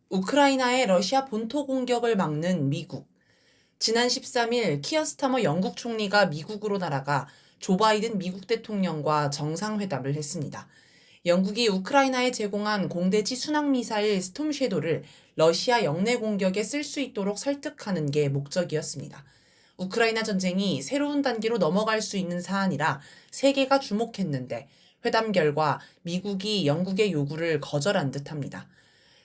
우크라이나의 러시아 본토 공격을 막는 미국. 지난 13일 키어 스타머 영국 총리가 미국으로 날아가 조 바이든 미국 대통령과 정상회담을 했습니다. 영국이 우크라이나에 제공한 공대지 순항미사일 스톰 섀도를 러시아 영내 공격에 쓸 수 있도록 설득하는 게 목적이었습니다. 우크라이나 전쟁이 새로운 단계로 넘어갈 수 있는 사안이라 세계가 주목했는데 회담 결과 미국이 영국의 요구를 거절한 듯합니다.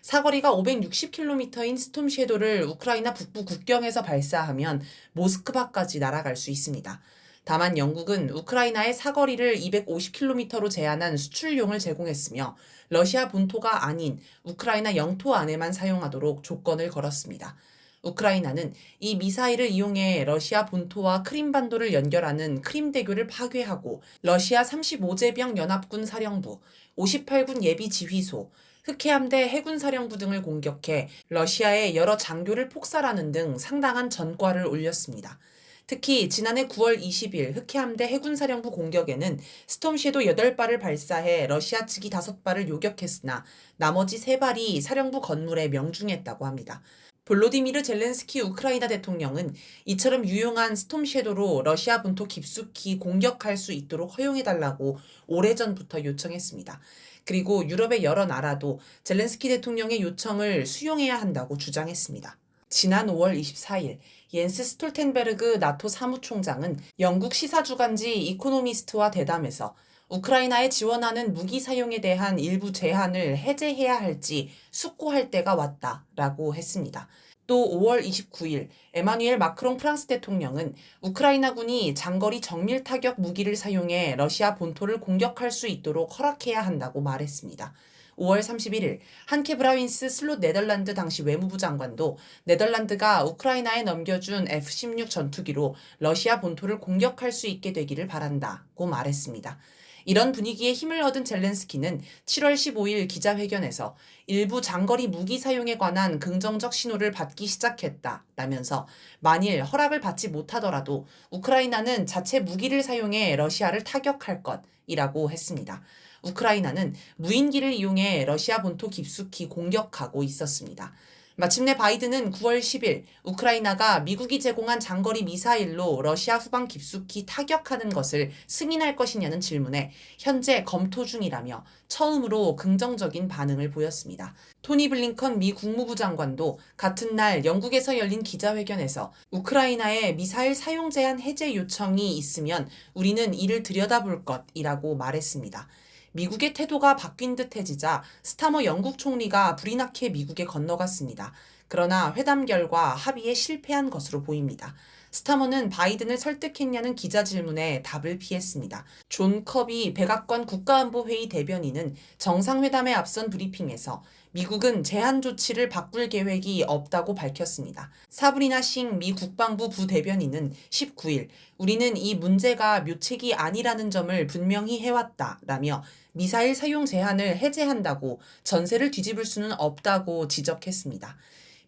사거리가 560km인 스톰 섀도를 우크라이나 북부 국경에서 발사하면 모스크바까지 날아갈 수 있습니다. 다만 영국은 우크라이나의 사거리를 250km로 제한한 수출용을 제공했으며 러시아 본토가 아닌 우크라이나 영토 안에만 사용하도록 조건을 걸었습니다. 우크라이나는 이 미사일을 이용해 러시아 본토와 크림반도를 연결하는 크림대교를 파괴하고 러시아 35제병 연합군 사령부, 58군 예비지휘소, 흑해함대 해군사령부 등을 공격해 러시아의 여러 장교를 폭살하는 등 상당한 전과를 올렸습니다. 특히 지난해 9월 20일 흑해함대 해군사령부 공격에는 스톰 섀도 8발을 발사해 러시아 측이 5발을 요격했으나 나머지 3발이 사령부 건물에 명중했다고 합니다. 볼로디미르 젤렌스키 우크라이나 대통령은 이처럼 유용한 스톰 섀도로 러시아 본토 깊숙이 공격할 수 있도록 허용해달라고 오래전부터 요청했습니다. 그리고 유럽의 여러 나라도 젤렌스키 대통령의 요청을 수용해야 한다고 주장했습니다. 지난 5월 24일 옌스 스톨텐베르그 나토 사무총장은 영국 시사주간지 이코노미스트와 대담해서 우크라이나에 지원하는 무기 사용에 대한 일부 제한을 해제해야 할지 숙고할 때가 왔다라고 했습니다. 또 5월 29일 에마뉘엘 마크롱 프랑스 대통령은 우크라이나군이 장거리 정밀 타격 무기를 사용해 러시아 본토를 공격할 수 있도록 허락해야 한다고 말했습니다. 5월 31일 한케 브라윈스 슬롯 네덜란드 당시 외무부 장관도 네덜란드가 우크라이나에 넘겨준 F-16 전투기로 러시아 본토를 공격할 수 있게 되기를 바란다고 말했습니다. 이런 분위기에 힘을 얻은 젤렌스키는 7월 15일 기자회견에서 일부 장거리 무기 사용에 관한 긍정적 신호를 받기 시작했다라면서 만일 허락을 받지 못하더라도 우크라이나는 자체 무기를 사용해 러시아를 타격할 것이라고 했습니다. 우크라이나는 무인기를 이용해 러시아 본토 깊숙이 공격하고 있었습니다. 마침내 바이든은 9월 10일 우크라이나가 미국이 제공한 장거리 미사일로 러시아 후방 깊숙이 타격하는 것을 승인할 것이냐는 질문에 현재 검토 중이라며 처음으로 긍정적인 반응을 보였습니다. 토니 블링컨 미 국무부 장관도 같은 날 영국에서 열린 기자회견에서 우크라이나의 미사일 사용 제한 해제 요청이 있으면 우리는 이를 들여다볼 것이라고 말했습니다. 미국의 태도가 바뀐 듯해지자 스타머 영국 총리가 불이 나게 미국에 건너갔습니다. 그러나 회담 결과 합의에 실패한 것으로 보입니다. 스타머는 바이든을 설득했냐는 기자 질문에 답을 피했습니다. 존 커비 백악관 국가안보회의 대변인은 정상회담에 앞선 브리핑에서 미국은 제한 조치를 바꿀 계획이 없다고 밝혔습니다. 사브리나 싱 미 국방부 부대변인은 19일 우리는 이 문제가 묘책이 아니라는 점을 분명히 해왔다라며 미사일 사용 제한을 해제한다고 전세를 뒤집을 수는 없다고 지적했습니다.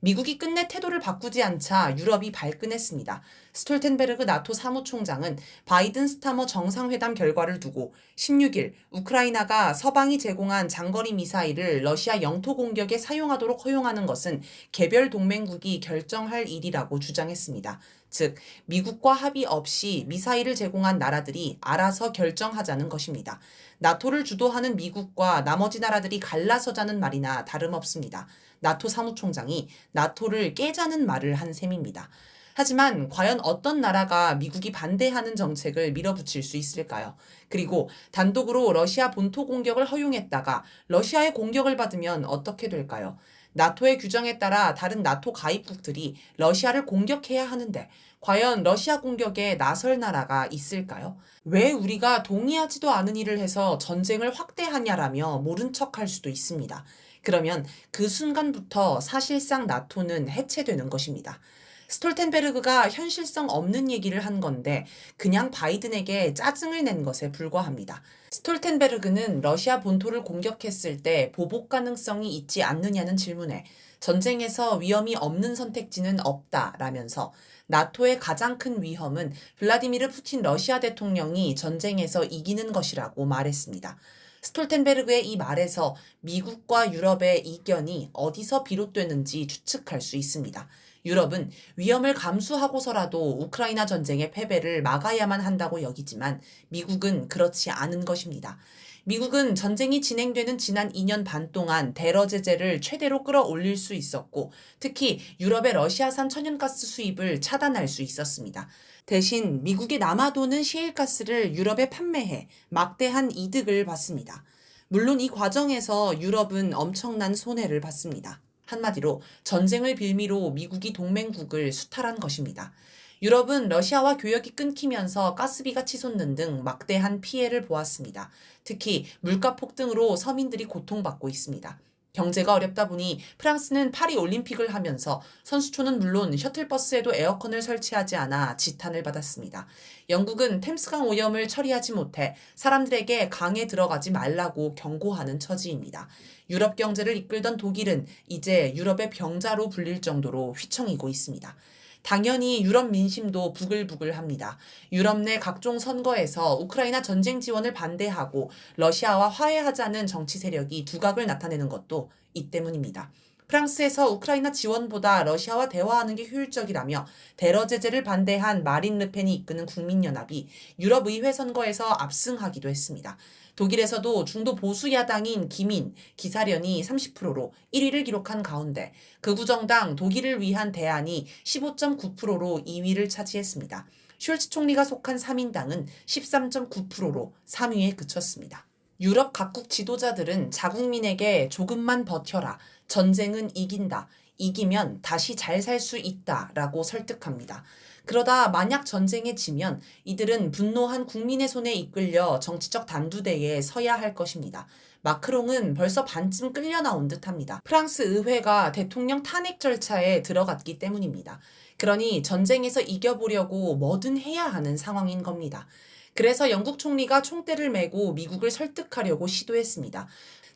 미국이 끝내 태도를 바꾸지 않자 유럽이 발끈했습니다. 스톨텐베르그 나토 사무총장은 바이든 스타머 정상회담 결과를 두고 16일 우크라이나가 서방이 제공한 장거리 미사일을 러시아 영토 공격에 사용하도록 허용하는 것은 개별 동맹국이 결정할 일이라고 주장했습니다. 즉, 미국과 합의 없이 미사일을 제공한 나라들이 알아서 결정하자는 것입니다. 나토를 주도하는 미국과 나머지 나라들이 갈라서자는 말이나 다름없습니다. 나토 사무총장이 나토를 깨자는 말을 한 셈입니다. 하지만 과연 어떤 나라가 미국이 반대하는 정책을 밀어붙일 수 있을까요? 그리고 단독으로 러시아 본토 공격을 허용했다가 러시아의 공격을 받으면 어떻게 될까요? 나토의 규정에 따라 다른 나토 가입국들이 러시아를 공격해야 하는데 과연 러시아 공격에 나설 나라가 있을까요? 왜 우리가 동의하지도 않은 일을 해서 전쟁을 확대하냐라며 모른 척할 수도 있습니다. 그러면 그 순간부터 사실상 나토는 해체되는 것입니다. 스톨텐베르그가 현실성 없는 얘기를 한 건데 그냥 바이든에게 짜증을 낸 것에 불과합니다. 스톨텐베르그는 러시아 본토를 공격했을 때 보복 가능성이 있지 않느냐는 질문에 전쟁에서 위험이 없는 선택지는 없다라면서 나토의 가장 큰 위험은 블라디미르 푸틴 러시아 대통령이 전쟁에서 이기는 것이라고 말했습니다. 스톨텐베르그의 이 말에서 미국과 유럽의 이견이 어디서 비롯되는지 추측할 수 있습니다. 유럽은 위험을 감수하고서라도 우크라이나 전쟁의 패배를 막아야만 한다고 여기지만 미국은 그렇지 않은 것입니다. 미국은 전쟁이 진행되는 지난 2년 반 동안 대러 제재를 최대로 끌어올릴 수 있었고 특히 유럽의 러시아산 천연가스 수입을 차단할 수 있었습니다. 대신 미국이 남아도는 시일가스를 유럽에 판매해 막대한 이득을 받습니다. 물론 이 과정에서 유럽은 엄청난 손해를 봤습니다. 한마디로 전쟁을 빌미로 미국이 동맹국을 수탈한 것입니다. 유럽은 러시아와 교역이 끊기면서 가스비가 치솟는 등 막대한 피해를 보았습니다. 특히 물가 폭등으로 서민들이 고통받고 있습니다. 경제가 어렵다 보니 프랑스는 파리 올림픽을 하면서 선수촌은 물론 셔틀버스에도 에어컨을 설치하지 않아 지탄을 받았습니다. 영국은 템스강 오염을 처리하지 못해 사람들에게 강에 들어가지 말라고 경고하는 처지입니다. 유럽 경제를 이끌던 독일은 이제 유럽의 병자로 불릴 정도로 휘청이고 있습니다. 당연히 유럽 민심도 부글부글합니다. 유럽 내 각종 선거에서 우크라이나 전쟁 지원을 반대하고 러시아와 화해하자는 정치 세력이 두각을 나타내는 것도 이 때문입니다. 프랑스에서 우크라이나 지원보다 러시아와 대화하는 게 효율적이라며 대러 제재를 반대한 마린 르펜이 이끄는 국민연합이 유럽 의회 선거에서 압승하기도 했습니다. 독일에서도 중도 보수 야당인 기민, 기사련이 30%로 1위를 기록한 가운데 극우 정당 독일을 위한 대안이 15.9%로 2위를 차지했습니다. 숄츠 총리가 속한 3인당은 13.9%로 3위에 그쳤습니다. 유럽 각국 지도자들은 자국민에게 조금만 버텨라. 전쟁은 이긴다. 이기면 다시 잘 살 수 있다. 라고 설득합니다. 그러다 만약 전쟁에 지면 이들은 분노한 국민의 손에 이끌려 정치적 단두대에 서야 할 것입니다. 마크롱은 벌써 반쯤 끌려 나온 듯합니다. 프랑스 의회가 대통령 탄핵 절차에 들어갔기 때문입니다. 그러니 전쟁에서 이겨보려고 뭐든 해야 하는 상황인 겁니다. 그래서 영국 총리가 총대를 메고 미국을 설득하려고 시도했습니다.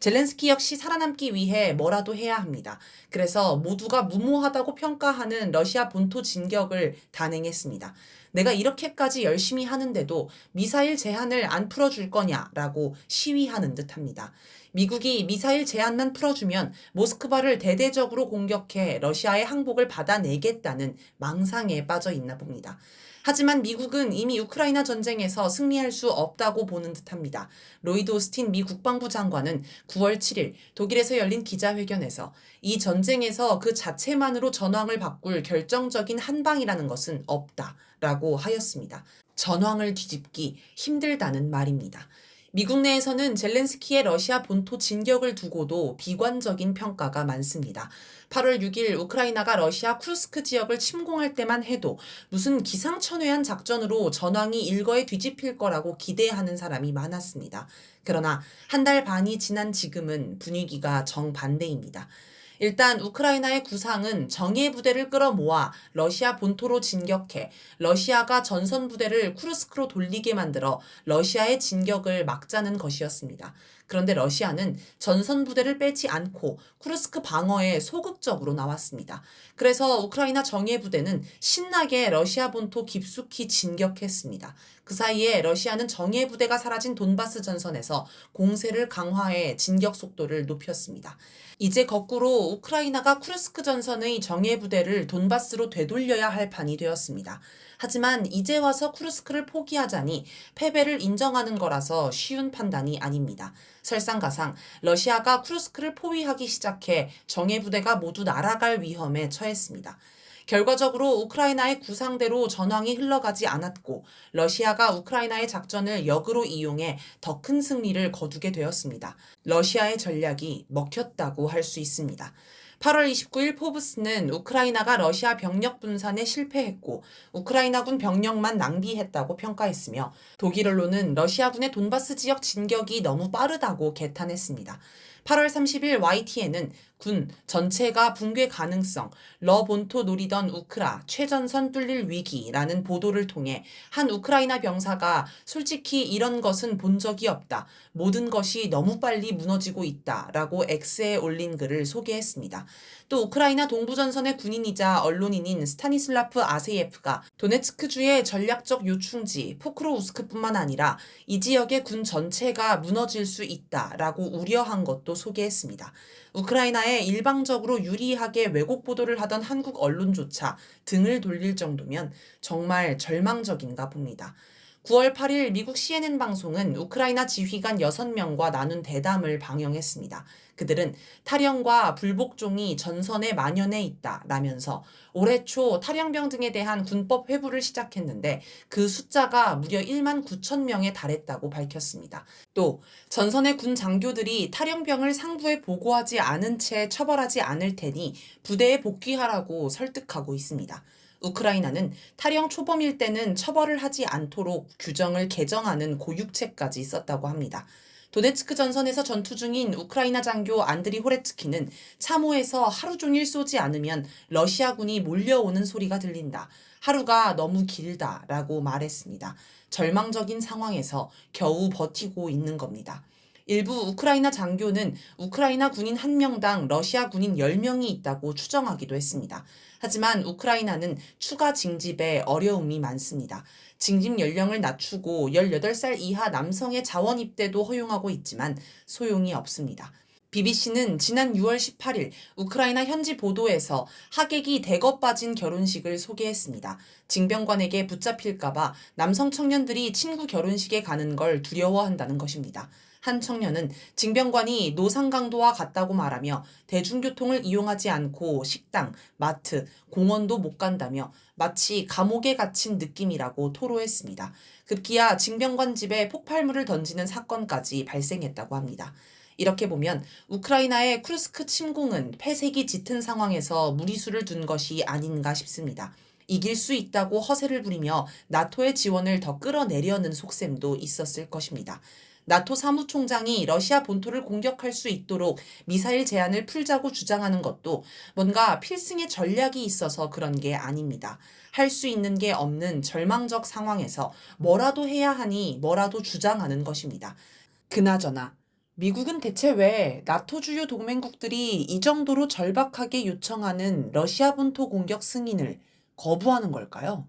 젤렌스키 역시 살아남기 위해 뭐라도 해야 합니다. 그래서 모두가 무모하다고 평가하는 러시아 본토 진격을 단행했습니다. 내가 이렇게까지 열심히 하는데도 미사일 제한을 안 풀어줄 거냐라고 시위하는 듯합니다. 미국이 미사일 제한만 풀어주면 모스크바를 대대적으로 공격해 러시아의 항복을 받아내겠다는 망상에 빠져 있나 봅니다. 하지만 미국은 이미 우크라이나 전쟁에서 승리할 수 없다고 보는 듯합니다. 로이드 오스틴 미 국방부 장관은 9월 7일 독일에서 열린 기자회견에서 이 전쟁에서 그 자체만으로 전황을 바꿀 결정적인 한방이라는 것은 없다라고 하였습니다. 전황을 뒤집기 힘들다는 말입니다. 미국 내에서는 젤렌스키의 러시아 본토 진격을 두고도 비관적인 평가가 많습니다. 8월 6일 우크라이나가 러시아 쿠르스크 지역을 침공할 때만 해도 무슨 기상천외한 작전으로 전황이 일거에 뒤집힐 거라고 기대하는 사람이 많았습니다. 그러나 한 달 반이 지난 지금은 분위기가 정반대입니다. 일단 우크라이나의 구상은 정예 부대를 끌어모아 러시아 본토로 진격해 러시아가 전선 부대를 쿠르스크로 돌리게 만들어 러시아의 진격을 막자는 것이었습니다. 그런데 러시아는 전선 부대를 빼지 않고 쿠르스크 방어에 소극적으로 나왔습니다. 그래서 우크라이나 정예 부대는 신나게 러시아 본토 깊숙이 진격했습니다. 그 사이에 러시아는 정예 부대가 사라진 돈바스 전선에서 공세를 강화해 진격 속도를 높였습니다. 이제 거꾸로 우크라이나가 쿠르스크 전선의 정예 부대를 돈바스로 되돌려야 할 판이 되었습니다. 하지만 이제 와서 쿠르스크를 포기하자니 패배를 인정하는 거라서 쉬운 판단이 아닙니다. 설상가상 러시아가 쿠르스크를 포위하기 시작해 정예 부대가 모두 날아갈 위험에 처했습니다. 결과적으로 우크라이나의 구상대로 전황이 흘러가지 않았고 러시아가 우크라이나의 작전을 역으로 이용해 더 큰 승리를 거두게 되었습니다. 러시아의 전략이 먹혔다고 할 수 있습니다. 8월 29일 포브스는 우크라이나가 러시아 병력 분산에 실패했고 우크라이나군 병력만 낭비했다고 평가했으며 독일 언론은 러시아군의 돈바스 지역 진격이 너무 빠르다고 개탄했습니다. 8월 30일 YTN은 군 전체가 붕괴 가능성, 러본토 노리던 우크라, 최전선 뚫릴 위기라는 보도를 통해 한 우크라이나 병사가 솔직히 이런 것은 본 적이 없다. 모든 것이 너무 빨리 무너지고 있다. 라고 X에 올린 글을 소개했습니다. 또 우크라이나 동부전선의 군인이자 언론인인 스타니슬라프 아세예프가 도네츠크주의 전략적 요충지 포크로우스크뿐만 아니라 이 지역의 군 전체가 무너질 수 있다라고 우려한 것도 소개했습니다. 우크라이나에 일방적으로 유리하게 왜곡 보도를 하던 한국 언론조차 등을 돌릴 정도면 정말 절망적인가 봅니다. 9월 8일 미국 CNN 방송은 우크라이나 지휘관 6명과 나눈 대담을 방영했습니다. 그들은 탈영과 불복종이 전선에 만연해 있다라면서 올해 초 탈영병 등에 대한 군법 회부를 시작했는데 그 숫자가 무려 1만 9천 명에 달했다고 밝혔습니다. 또 전선의 군 장교들이 탈영병을 상부에 보고하지 않은 채 처벌하지 않을 테니 부대에 복귀하라고 설득하고 있습니다. 우크라이나는 탈영 초범일 때는 처벌을 하지 않도록 규정을 개정하는 고육책까지 썼다고 합니다. 도네츠크 전선에서 전투 중인 우크라이나 장교 안드리 호레츠키는 참호에서 하루 종일 쏘지 않으면 러시아군이 몰려오는 소리가 들린다. 하루가 너무 길다라고 말했습니다. 절망적인 상황에서 겨우 버티고 있는 겁니다. 일부 우크라이나 장교는 우크라이나 군인 1명당 러시아 군인 10명이 있다고 추정하기도 했습니다. 하지만 우크라이나는 추가 징집에 어려움이 많습니다. 징집 연령을 낮추고 18살 이하 남성의 자원 입대도 허용하고 있지만 소용이 없습니다. BBC는 지난 6월 18일 우크라이나 현지 보도에서 하객이 대거 빠진 결혼식을 소개했습니다. 징병관에게 붙잡힐까봐 남성 청년들이 친구 결혼식에 가는 걸 두려워한다는 것입니다. 한 청년은 징병관이 노상강도와 같다고 말하며 대중교통을 이용하지 않고 식당, 마트, 공원도 못 간다며 마치 감옥에 갇힌 느낌이라고 토로했습니다. 급기야 징병관 집에 폭발물을 던지는 사건까지 발생했다고 합니다. 이렇게 보면 우크라이나의 쿠르스크 침공은 패색이 짙은 상황에서 무리수를 둔 것이 아닌가 싶습니다. 이길 수 있다고 허세를 부리며 나토의 지원을 더 끌어내려는 속셈도 있었을 것입니다. 나토 사무총장이 러시아 본토를 공격할 수 있도록 미사일 제한을 풀자고 주장하는 것도 뭔가 필승의 전략이 있어서 그런 게 아닙니다. 할 수 있는 게 없는 절망적 상황에서 뭐라도 해야 하니 뭐라도 주장하는 것입니다. 그나저나 미국은 대체 왜 나토 주요 동맹국들이 이 정도로 절박하게 요청하는 러시아 본토 공격 승인을 거부하는 걸까요?